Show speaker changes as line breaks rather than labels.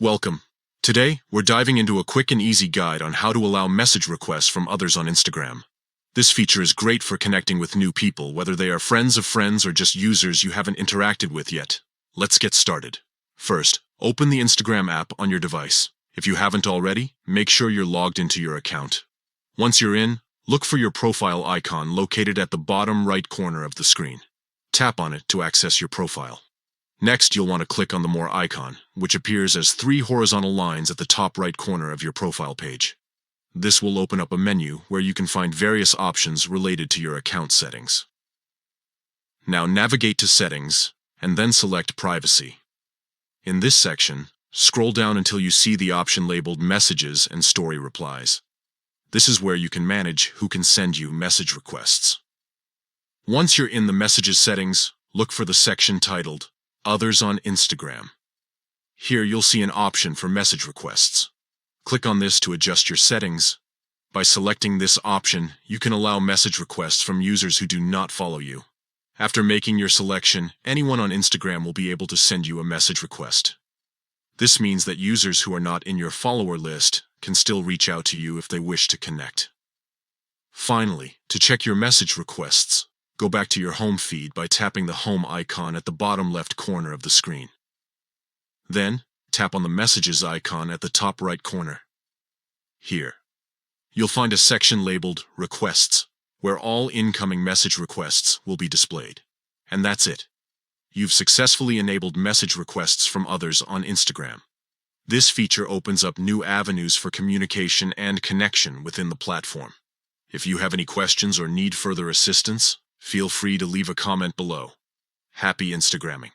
Welcome. Today, we're diving into a quick and easy guide on how to allow message requests from others on Instagram. This feature is great for connecting with new people, whether they are friends of friends or just users you haven't interacted with yet. Let's get started. First, open the Instagram app on your device. If you haven't already, make sure you're logged into your account. Once you're in, look for your profile icon located at the bottom right corner of the screen. Tap on it to access your profile. Next, you'll want to click on the More icon, which appears as 3 horizontal lines at the top right corner of your profile page. This will open up a menu where you can find various options related to your account settings. Now navigate to Settings, and then select Privacy. In this section, scroll down until you see the option labeled Messages and Story Replies. This is where you can manage who can send you message requests. Once you're in the Messages settings, look for the section titled Others on Instagram. Here you'll see an option for message requests. Click on this to adjust your settings. By selecting this option, you can allow message requests from users who do not follow you. After making your selection, anyone on Instagram will be able to send you a message request. This means that users who are not in your follower list can still reach out to you if they wish to connect. Finally, to check your message requests, go back to your home feed by tapping the home icon at the bottom left corner of the screen. Then, tap on the Messages icon at the top right corner. Here, you'll find a section labeled Requests, where all incoming message requests will be displayed. And that's it. You've successfully enabled message requests from others on Instagram. This feature opens up new avenues for communication and connection within the platform. If you have any questions or need further assistance, feel free to leave a comment below. Happy Instagramming!